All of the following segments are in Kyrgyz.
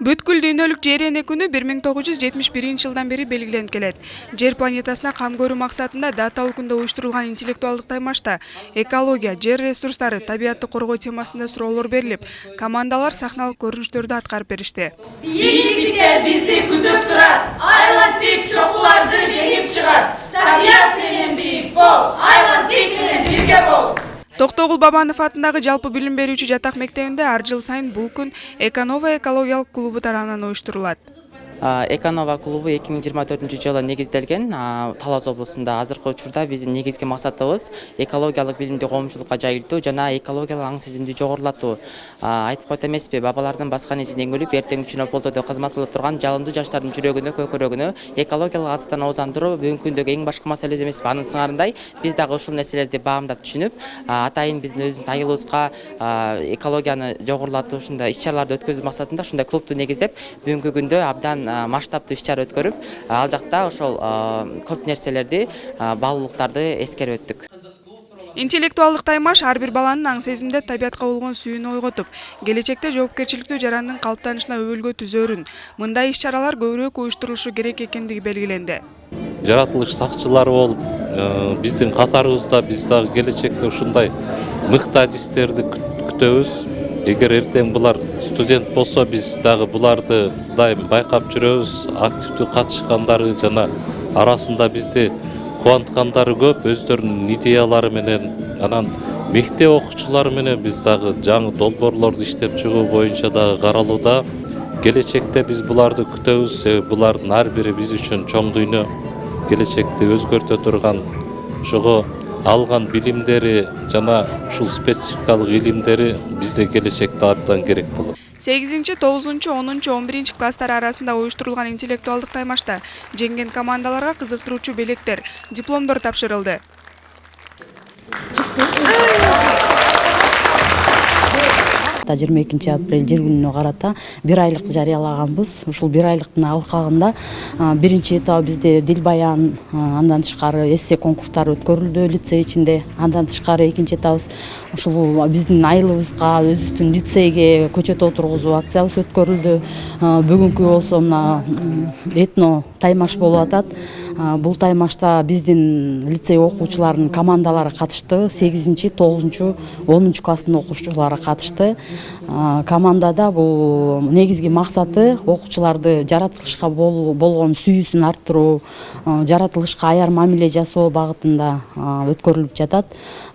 Бүткүл дүйнөлүк жер эне күнү 1971-жылдан бери белгиленип келет. Жер планетасына кам көрүү максатында даталуу күндө уюштурулган интеллектуалдык таймашта экология, жер ресурстары, табиатты коргоо темасында суроолор берилип, командалар сахналык көрүнүштөрдү аткарып беришти. Бийликтер бизди күтүп турат, айлантик чокуларды жеңип чыгат. Табиат менен бийик бол, айлантик менен бирге бол. Токтогул Бабанов атындагы жалпы билим берүүчү жатак мектебинде ар жыл сайын бул күн Эконова экологиялык клубу тарабынан уюштурулат. Эконова клубу 2024-жылы негизделген. Талас облусунда азыркы учурда биздин негизги максатыбыз экологиялык билимди коомчулукка жайылтуу жана экологиялык аң сезимди жогорулатуу. Айтып койт эмеспи, бабалардын баскан изинен күлүп, эртең үчүн болтодо кызмат кылып турган жалындуу жаштардын жүрөгүнө, көкөрөгүнө экологиялык астана озандыруу бүгүнкү күндөгү эң башкы маселе эмеспи. Анын сыңарындай биз дагы ушул нерселерди баамдап түшүнүп, атайын биздин өзүбүздүн айылыбызга экологияны жогорулатуу ушундай иш-чараларды өткөзүү максатында ушундай клубду негиздеп, бүгүнкү күндө абдан масштабтуу иш-чара өткөрүп, ал жакта ошол көп нерселерди, баалуулуктарды эскерип өттүк. Интеллектуалдык таймаш ар бир баланын аң сезимде табиатка болгон сүйүүнү ойготуп, келечекте жоопкерчиликтүү жарандын калыптанышына өбөлгө түзөрүн, мындай иш-чаралар көбүрөөк уюштурулушу керек экендиги белгиленди. Жаратылыш сакчылары болуп, биздин катарыбызда биз дагы келечекте ушундай мыкты адистерди күтөбүз. Эгер эртең булар студент болсо, биз дагы буларды дайым байкап жүрөбүз. Активдүү катышкандары жана арасында бизди кубанткандары көп, өздөрүнүн идеялары менен, анан мектеп окуучулары менен биз дагы жаңы долбоорлорду иштеп чыгуу боюнча дагы каралууда. Келечекте биз буларды күтөбүз. Булардын ар бири биз үчүн чоң дүйнө. Келечекти өзгөртө турган ошого алган билимдери жана ушул спецификалык илимдери бизде келечекте абдан керек болот. 8, 9, 10, 11 класстар арасында уюштурулган интеллектуалдык таймашта жеңген командаларга кызыктыруучу белектер, дипломдор тапшырылды. 22 апрель жер күнүнө карата 1 айлык жарыялаганбыз. Ушул 1 айлыктын алкагында биринчи этабы бизде дил баян, андан тышкары эссе конкурстары өткөрүлдү лицей ичинде. Андан тышкары экинчи этабыбыз ушул биздин айылыбызга, өзүбүздүн лицейге көчөт отургузуу акциябыз өткөрүлдү. Бүгүнкү болсо мына этно таймаш болуп атат. Бул таймашта биздин лицей окуучуларынын командалары катышты. 8, 9, 10 класстын окуучулары катышты. Командада бул негизги максаты окуучуларды жаратылышка болгон сүйүүсүн арттыруу, жаратылышка аяр мамиле жасоо багытында өткөрүлүп жатат.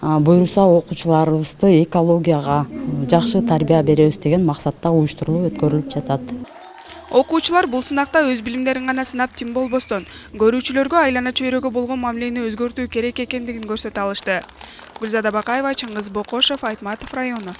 Буюрса окуучуларыбызды экологияга жакшы тарбия беребиз деген максатта уюштурулуп өткөрүлүп жатат. Окуучулар бул сынакта өз билимдерин гана сынап тим болбостон, көрүүчүлөргө айлана чөйрөгө болгон мамилени өзгөртүү керек экендигин көрсөтө алышты. Гүлзада Бакаева, Чыңгыз Бокошов, Айтматов району.